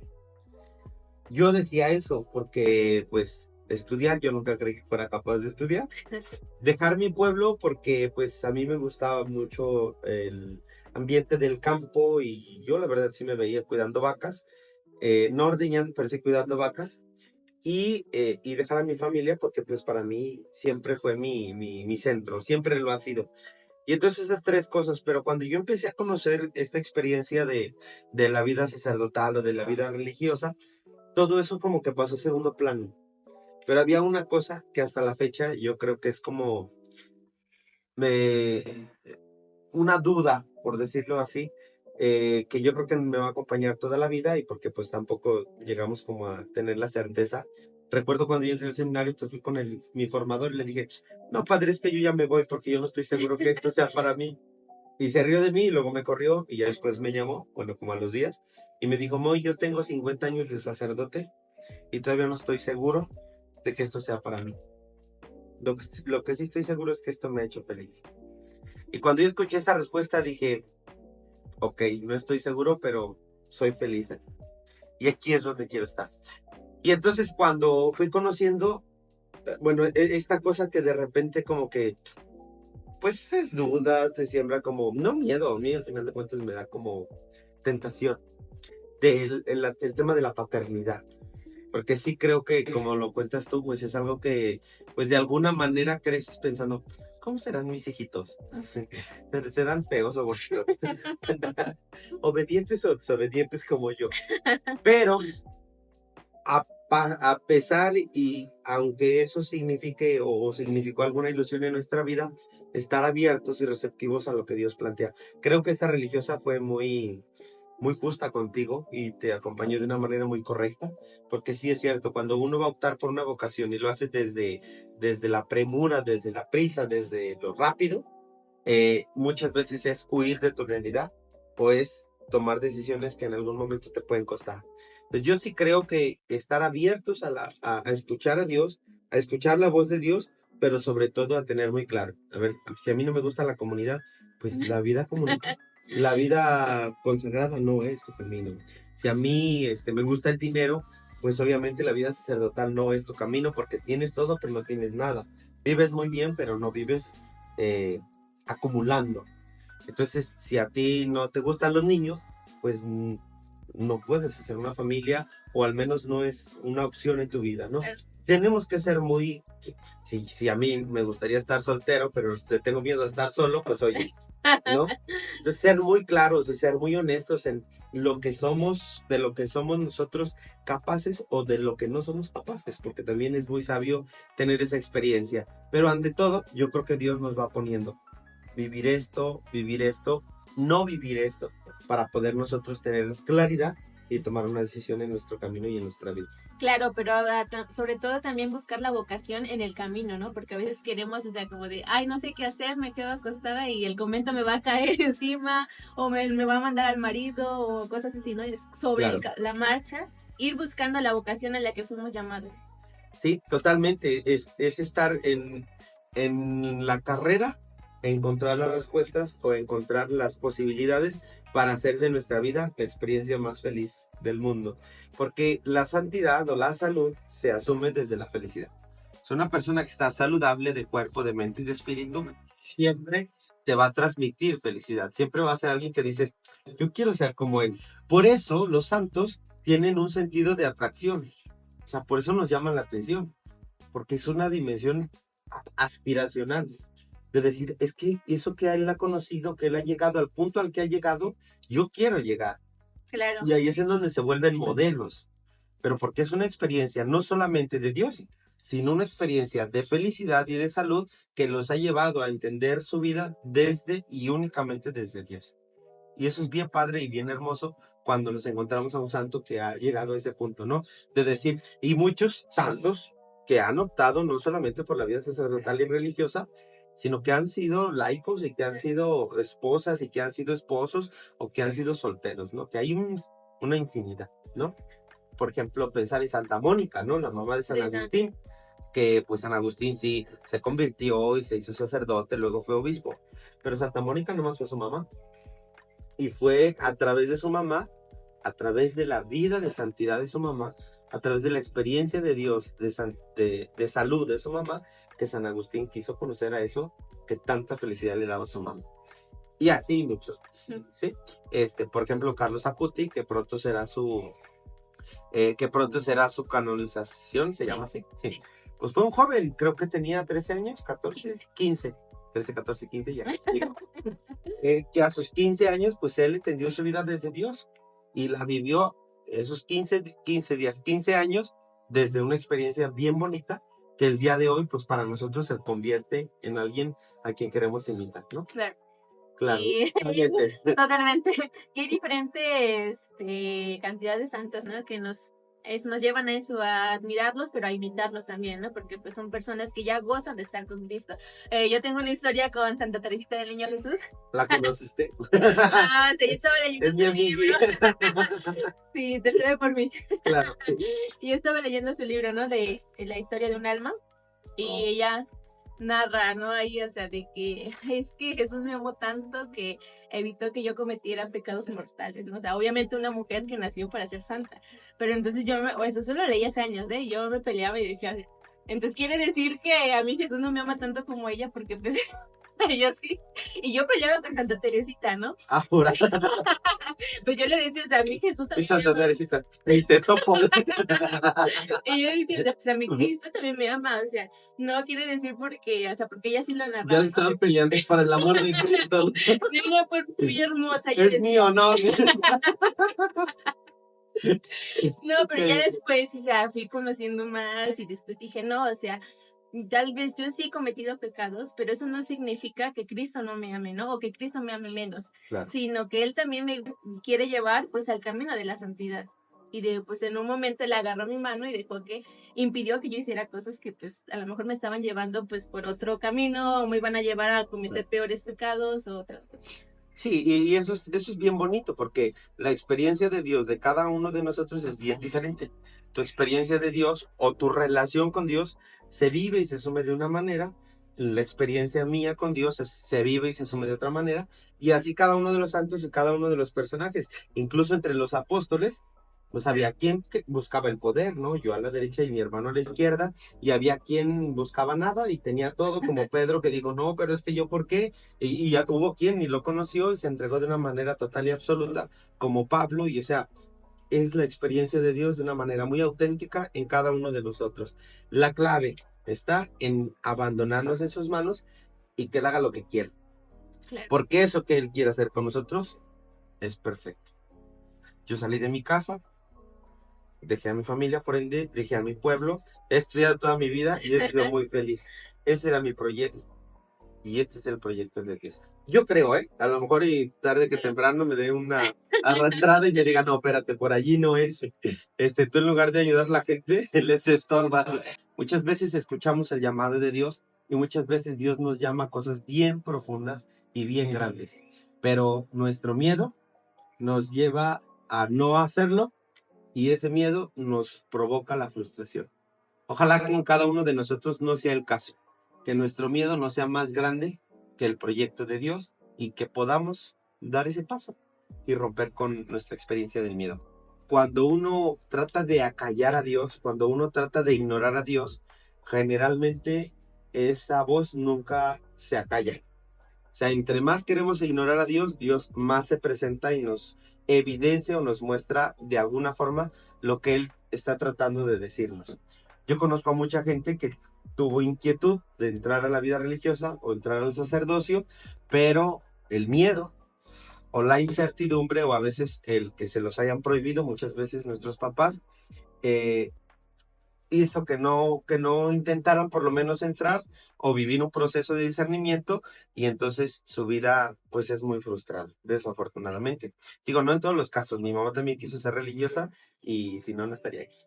Yo decía eso porque, pues, estudiar, yo nunca creí que fuera capaz de estudiar. Dejar mi pueblo porque, pues, a mí me gustaba mucho el ambiente del campo y yo, la verdad, sí me veía cuidando vacas, no ordeñando, pero sí cuidando vacas. Y dejar a mi familia porque, pues, para mí siempre fue mi centro, siempre lo ha sido. Y entonces esas 3 cosas, pero cuando yo empecé a conocer esta experiencia de la vida sacerdotal o de la vida religiosa, todo eso como que pasó a segundo plano. Pero había una cosa que hasta la fecha yo creo que es como una duda, por decirlo así, que yo creo que me va a acompañar toda la vida y porque pues tampoco llegamos como a tener la certeza. Recuerdo cuando yo entré al seminario que fui con mi formador y le dije, no, padre, es que yo ya me voy porque yo no estoy seguro que esto sea para mí. Y se rió de mí y luego me corrió y ya después me llamó, bueno, como a los días, y me dijo, Moy, yo tengo 50 años de sacerdote y todavía no estoy seguro de que esto sea para mí. Lo que sí estoy seguro es que esto me ha hecho feliz. Y cuando yo escuché esa respuesta dije, ok, no estoy seguro, pero soy feliz. Y aquí es donde quiero estar. Y entonces cuando fui conociendo, bueno, esta cosa que de repente como que, pues es duda, te siembra como, no miedo, a mí al final de cuentas me da como tentación el tema de la paternidad. Porque sí creo que, como lo cuentas tú, pues es algo que, pues de alguna manera creces pensando, ¿cómo serán mis hijitos? ¿Serán feos o aburridos? ¿Obedientes o desobedientes como yo? Pero a pesar y aunque eso signifique o significó alguna ilusión en nuestra vida, estar abiertos y receptivos a lo que Dios plantea. Creo que esta religiosa fue muy justa contigo y te acompañó de una manera muy correcta, porque sí es cierto, cuando uno va a optar por una vocación y lo hace desde la premura, desde la prisa, desde lo rápido, muchas veces es huir de tu realidad o es tomar decisiones que en algún momento te pueden costar. Entonces yo sí creo que estar abiertos a escuchar a Dios, a escuchar la voz de Dios, pero sobre todo a tener muy claro, a ver, si a mí no me gusta la comunidad, pues la vida comunitaria, la vida consagrada no es tu camino. Si a mí me gusta el dinero, pues obviamente la vida sacerdotal no es tu camino porque tienes todo pero no tienes nada. Vives muy bien pero no vives acumulando. Entonces, si a ti no te gustan los niños, pues no puedes hacer una familia, o al menos no es una opción en tu vida, ¿no? Tenemos que ser muy, si a mí me gustaría estar soltero, pero tengo miedo a estar solo, pues oye, ¿no? Entonces ser muy claros y ser muy honestos en lo que somos, de lo que somos nosotros capaces o de lo que no somos capaces, porque también es muy sabio tener esa experiencia. Pero ante todo, yo creo que Dios nos va poniendo vivir esto, no vivir esto, para poder nosotros tener claridad y tomar una decisión en nuestro camino y en nuestra vida. Claro, pero sobre todo también buscar la vocación en el camino, ¿no? Porque a veces queremos, o sea, como de, ay, no sé qué hacer, me quedo acostada y el convento me va a caer encima, o me va a mandar al marido, o cosas así, ¿no? Y es sobre Claro. la marcha, ir buscando la vocación a la que fuimos llamados. Sí, totalmente. Es estar en la carrera, encontrar las respuestas o encontrar las posibilidades para hacer de nuestra vida la experiencia más feliz del mundo. Porque la santidad o la salud se asume desde la felicidad. Es una persona que está saludable de cuerpo, de mente y de espíritu. Siempre te va a transmitir felicidad. Siempre va a ser alguien que dices, yo quiero ser como él. Por eso los santos tienen un sentido de atracción. O sea, por eso nos llaman la atención, porque es una dimensión aspiracional, de decir, es que eso que él ha conocido, que él ha llegado al punto al que ha llegado, yo quiero llegar. Claro. Y ahí es en donde se vuelven modelos, pero porque es una experiencia no solamente de Dios, sino una experiencia de felicidad y de salud que los ha llevado a entender su vida desde y únicamente desde Dios. Y eso es bien padre y bien hermoso cuando nos encontramos a un santo que ha llegado a ese punto, ¿no? De decir, y muchos santos que han optado no solamente por la vida sacerdotal y religiosa, sino que han sido laicos y que han sido esposas y que han sido esposos o que han sido solteros, ¿no? Que hay una infinidad, ¿no? Por ejemplo, pensar en Santa Mónica, ¿no? La mamá de San Agustín, que pues San Agustín sí se convirtió y se hizo sacerdote, luego fue obispo, pero Santa Mónica nomás fue su mamá. Y fue a través de su mamá, a través de la vida de santidad de su mamá, a través de la experiencia de Dios, de salud de su mamá, que San Agustín quiso conocer a eso que tanta felicidad le daba a su mamá. Y así muchos, ¿sí? Por ejemplo, Carlos Acuti, que pronto será su canonización, se llama así, sí. Pues fue un joven, creo que tenía 13 años, 14, 15, 13, 14, 15 ya. ¿Sí? Que a sus 15 años, pues él entendió su vida desde Dios y la vivió esos 15 días, 15 años, desde una experiencia bien bonita, que el día de hoy, pues para nosotros se convierte en alguien a quien queremos imitar, ¿no? Claro. Claro. Totalmente. Y hay diferentes cantidades de santos, ¿no? Que nos llevan a eso, a admirarlos, pero a imitarlos también, ¿no? Porque pues son personas que ya gozan de estar con Cristo. Yo tengo una historia con Santa Teresita del Niño Jesús. ¿La conociste? Sí, yo estaba leyendo su libro. Sí, intercede por mí. Claro. Y yo estaba leyendo su libro, ¿no? De la historia de un alma. Y ella narra, ¿no? Ahí, o sea, de que es que Jesús me amó tanto que evitó que yo cometiera pecados mortales, ¿no? O sea, obviamente una mujer que nació para ser santa, pero entonces eso se lo leí hace años, ¿eh? Yo me peleaba y decía, entonces quiere decir que a mí Jesús no me ama tanto como ella, porque pues yo sí, y yo peleaba con Santa Teresita, ¿no? Ahora. Pues yo le decía, o sea, a mí Jesús también. Y Santa Teresita, y te topo. Y yo decía, pues a mi Cristo también me ama, o sea, no quiere decir porque, o sea, porque ella sí lo narraba. Ya estaban peleando para el amor de Cristo. Ella fue muy hermosa. Es mío, ¿no? No, pero ya después, o sea, fui conociendo más y después dije, no, o sea, tal vez yo sí he cometido pecados, pero eso no significa que Cristo no me ame, ¿no? O que Cristo me ame menos, Claro. Sino que Él también me quiere llevar, pues, al camino de la santidad. Y pues en un momento Él agarró mi mano y dejó que, impidió que yo hiciera cosas que, pues, a lo mejor me estaban llevando, pues, por otro camino, o me iban a llevar a cometer peores pecados o otras cosas. Sí, y eso es bien bonito, porque la experiencia de Dios de cada uno de nosotros es bien diferente. Tu experiencia de Dios o tu relación con Dios se vive y se asume de una manera, la experiencia mía con Dios se vive y se asume de otra manera, y así cada uno de los santos y cada uno de los personajes, incluso entre los apóstoles, pues había quien que buscaba el poder, ¿no? Yo a la derecha y mi hermano a la izquierda, y había quien buscaba nada y tenía todo, como Pedro, que dijo, no, pero es que yo, ¿por qué? Y ya hubo quien ni lo conoció y se entregó de una manera total y absoluta, como Pablo, y o sea, es la experiencia de Dios de una manera muy auténtica en cada uno de nosotros. La clave está en abandonarnos en sus manos y que Él haga lo que quiera. Claro. Porque eso que Él quiere hacer con nosotros es perfecto. Yo salí de mi casa, dejé a mi familia, por ende, dejé a mi pueblo, he estudiado toda mi vida y he sido muy feliz. Ese era mi proyecto. Y este es el proyecto de Dios. Yo creo, a lo mejor y tarde que temprano me dé una arrastrada y me diga, no, espérate, por allí no es. Tú en lugar de ayudar a la gente, les estorba. Muchas veces escuchamos el llamado de Dios y muchas veces Dios nos llama a cosas bien profundas y bien grandes. Pero nuestro miedo nos lleva a no hacerlo y ese miedo nos provoca la frustración. Ojalá que en cada uno de nosotros no sea el caso, que nuestro miedo no sea más grande que el proyecto de Dios y que podamos dar ese paso y romper con nuestra experiencia del miedo. Cuando uno trata de acallar a Dios, cuando uno trata de ignorar a Dios, generalmente esa voz nunca se acalla. O sea, entre más queremos ignorar a Dios, Dios más se presenta y nos evidencia o nos muestra de alguna forma lo que Él está tratando de decirnos. Yo conozco a mucha gente que tuvo inquietud de entrar a la vida religiosa o entrar al sacerdocio, pero el miedo o la incertidumbre o a veces el que se los hayan prohibido, muchas veces nuestros papás, hizo que no intentaran por lo menos entrar o vivir un proceso de discernimiento y entonces su vida pues es muy frustrada, desafortunadamente. Digo, no en todos los casos, mi mamá también quiso ser religiosa y si no, no estaría aquí.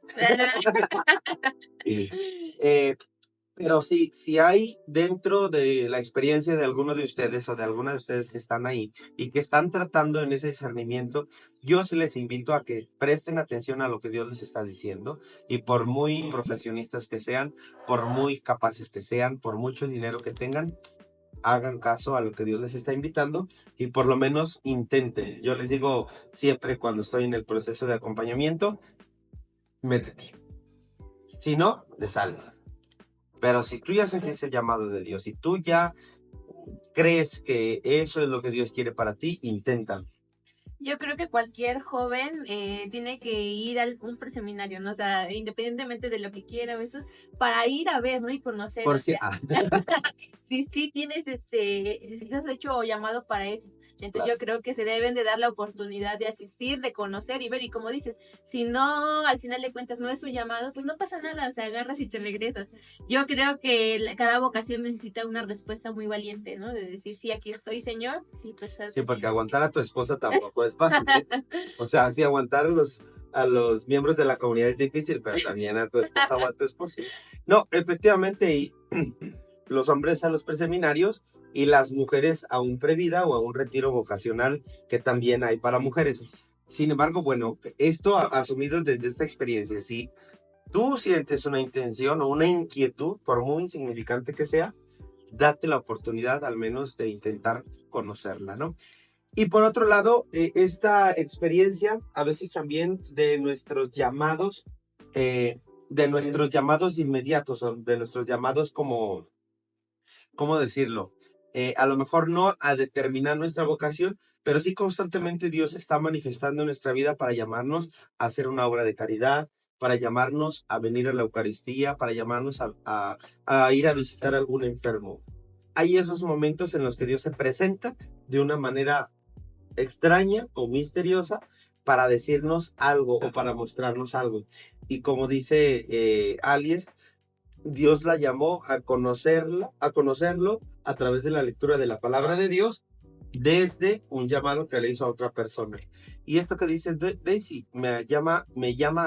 Pero sí, si hay dentro de la experiencia de alguno de ustedes o de alguna de ustedes que están ahí y que están tratando en ese discernimiento, yo sí les invito a que presten atención a lo que Dios les está diciendo y por muy profesionistas que sean, por muy capaces que sean, por mucho dinero que tengan, hagan caso a lo que Dios les está invitando y por lo menos intenten. Yo les digo siempre cuando estoy en el proceso de acompañamiento, métete. Si no, te sales. Pero si tú ya sentiste el llamado de Dios, si tú ya crees que eso es lo que Dios quiere para ti, inténtalo. Yo creo que cualquier joven tiene que ir a un preseminario, ¿no? O sea, independientemente de lo que quiera, eso es para ir a ver, ¿no? Y conocer. Por o si, sea, sí tienes si has hecho llamado para eso. Entonces Claro. yo creo que se deben de dar la oportunidad de asistir, de conocer y ver. Y como dices, si no, al final de cuentas no es un llamado, pues no pasa nada, o sea, agarras y te regresas. Yo creo que cada vocación necesita una respuesta muy valiente, ¿no? De decir, sí, aquí estoy, Señor. Y pues, sí, porque aguantar a tu esposa tampoco es fácil, ¿eh? O sea, sí, aguantar a los miembros de la comunidad es difícil, pero también a tu esposa o a tu esposo. No, efectivamente, y los hombres a los preseminarios y las mujeres a un previda o a un retiro vocacional que también hay para mujeres. Sin embargo, bueno, esto asumido desde esta experiencia, si tú sientes una intención o una inquietud, por muy insignificante que sea, date la oportunidad al menos de intentar conocerla, ¿no? Y por otro lado, esta experiencia a veces también de nuestros llamados inmediatos, o de nuestros llamados como, ¿cómo decirlo? A lo mejor no a determinar nuestra vocación, pero sí constantemente Dios está manifestando en nuestra vida para llamarnos a hacer una obra de caridad, para llamarnos a venir a la Eucaristía, para llamarnos a ir a visitar a algún enfermo. Hay esos momentos en los que Dios se presenta de una manera extraña o misteriosa para decirnos algo o para mostrarnos algo. Y como dice Alies, Dios la llamó a conocerlo a través de la lectura de la palabra de Dios desde un llamado que le hizo a otra persona. Y esto que dice Daisy me llama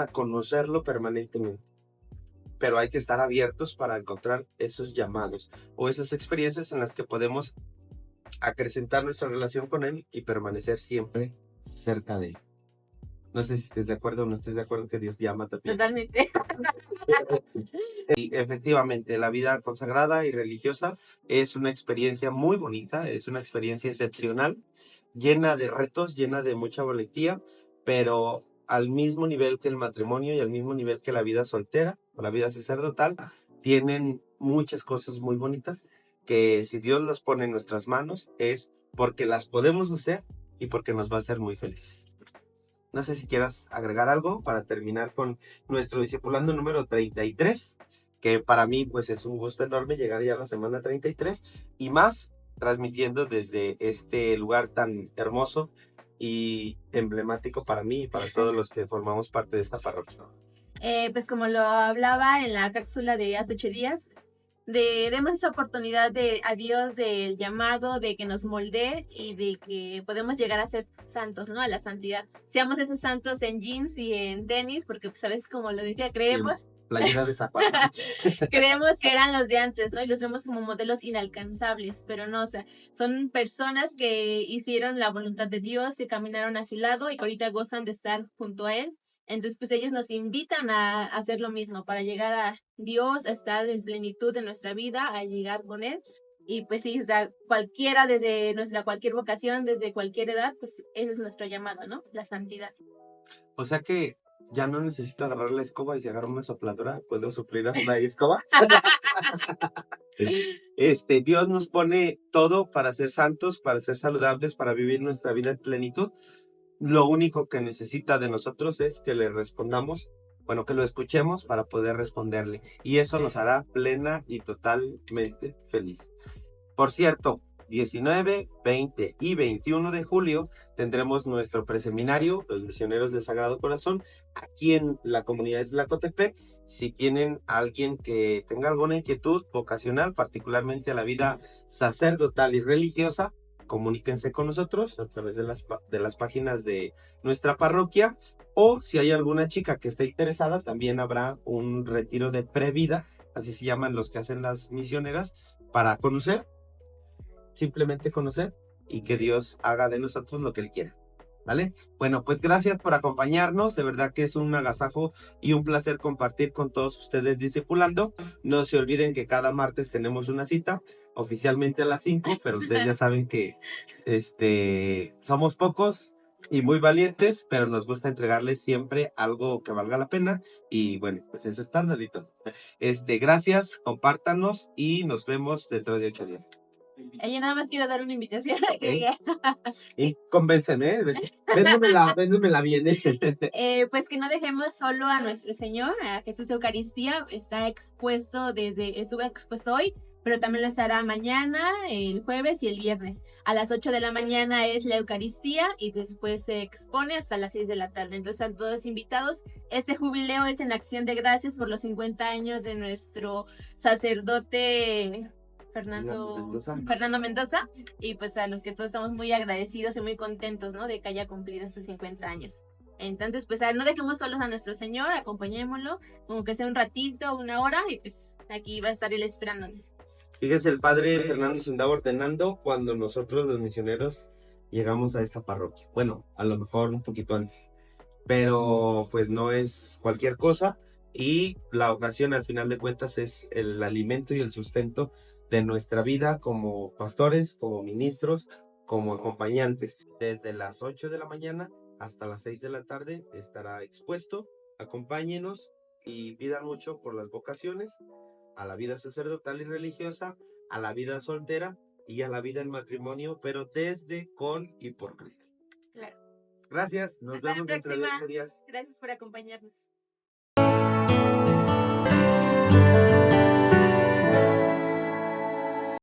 a conocerlo permanentemente. Pero hay que estar abiertos para encontrar esos llamados o esas experiencias en las que podemos acrecentar nuestra relación con Él y permanecer siempre cerca de Él. No sé si estés de acuerdo o no estés de acuerdo que Dios llama también. Totalmente. Y efectivamente, la vida consagrada y religiosa es una experiencia muy bonita, es una experiencia excepcional, llena de retos, llena de mucha valentía, pero al mismo nivel que el matrimonio y al mismo nivel que la vida soltera o la vida sacerdotal, tienen muchas cosas muy bonitas que si Dios las pone en nuestras manos es porque las podemos hacer y porque nos va a hacer muy felices. No sé si quieras agregar algo para terminar con nuestro discipulando número 33, que para mí pues es un gusto enorme llegar ya a la semana 33 y más transmitiendo desde este lugar tan hermoso y emblemático para mí y para todos los que formamos parte de esta parroquia. Pues como lo hablaba en la cápsula de hace 8 días, demos esa oportunidad a Dios del llamado, de que nos moldee y de que podemos llegar a ser santos, ¿no? A la santidad. Seamos esos santos en jeans y en tenis, porque pues a veces, como lo decía, creemos, Playera de zapato. creemos que eran los de antes, ¿no? Y los vemos como modelos inalcanzables, pero no, o sea, son personas que hicieron la voluntad de Dios, que caminaron a su lado y que ahorita gozan de estar junto a Él. Entonces, pues ellos nos invitan a hacer lo mismo, para llegar a Dios, a estar en plenitud de nuestra vida, a llegar con Él. Y pues sí, o sea, cualquiera, desde nuestra cualquier vocación, desde cualquier edad, pues ese es nuestro llamado, ¿no? La santidad. O sea que ya no necesito agarrar la escoba y si agarro una sopladora, puedo suplir a una escoba. Dios nos pone todo para ser santos, para ser saludables, para vivir nuestra vida en plenitud. Lo único que necesita de nosotros es que le respondamos, bueno, que lo escuchemos para poder responderle. Y eso nos hará plena y totalmente feliz. Por cierto, 19, 20 y 21 de julio tendremos nuestro preseminario, los misioneros del Sagrado Corazón, aquí en la comunidad de Tlacotepec. Si tienen a alguien que tenga alguna inquietud vocacional, particularmente a la vida sacerdotal y religiosa, comuníquense con nosotros a través de las páginas de nuestra parroquia. O si hay alguna chica que esté interesada, también habrá un retiro de previda, así se llaman los que hacen las misioneras, para conocer, simplemente conocer y que Dios haga de nosotros lo que Él quiera. ¿Vale? Bueno, pues gracias por acompañarnos. De verdad que es un agasajo y un placer compartir con todos ustedes discipulando. No se olviden que cada martes tenemos una cita, oficialmente a las 5, pero ustedes ya saben que somos pocos y muy valientes, pero nos gusta entregarles siempre algo que valga la pena. Y bueno, pues eso es tardadito. Gracias, compártanos y nos vemos dentro de 8 días. Yo nada más quiero dar una invitación a que ¿Eh? Y convénceme, véndemela bien. pues que no dejemos solo a nuestro Señor, a Jesús de Eucaristía. Estuvo expuesto hoy, pero también lo estará mañana, el jueves y el viernes. A las 8 de la mañana es la Eucaristía y después se expone hasta las 6 de la tarde. Entonces, están todos invitados. Este jubileo es en acción de gracias por los 50 años de nuestro sacerdote Fernando Mendoza, y pues a los que todos estamos muy agradecidos y muy contentos, ¿no? De que haya cumplido estos 50 años. Entonces, pues no dejemos solos a nuestro Señor, acompañémoslo, como que sea un ratito, una hora, y pues aquí va a estar Él esperándonos. Fíjense, el padre Fernando se andaba ordenando cuando nosotros los misioneros llegamos a esta parroquia. Bueno, a lo mejor un poquito antes, pero pues no es cualquier cosa y la oración al final de cuentas es el alimento y el sustento de nuestra vida como pastores, como ministros, como acompañantes. Desde las 8 de la mañana hasta las 6 de la tarde estará expuesto. Acompáñenos y pidan mucho por las vocaciones, a la vida sacerdotal y religiosa, a la vida soltera y a la vida en matrimonio, pero desde, con y por Cristo. Claro. Gracias, nos Hasta vemos la dentro de próxima. 8 días. Gracias por acompañarnos.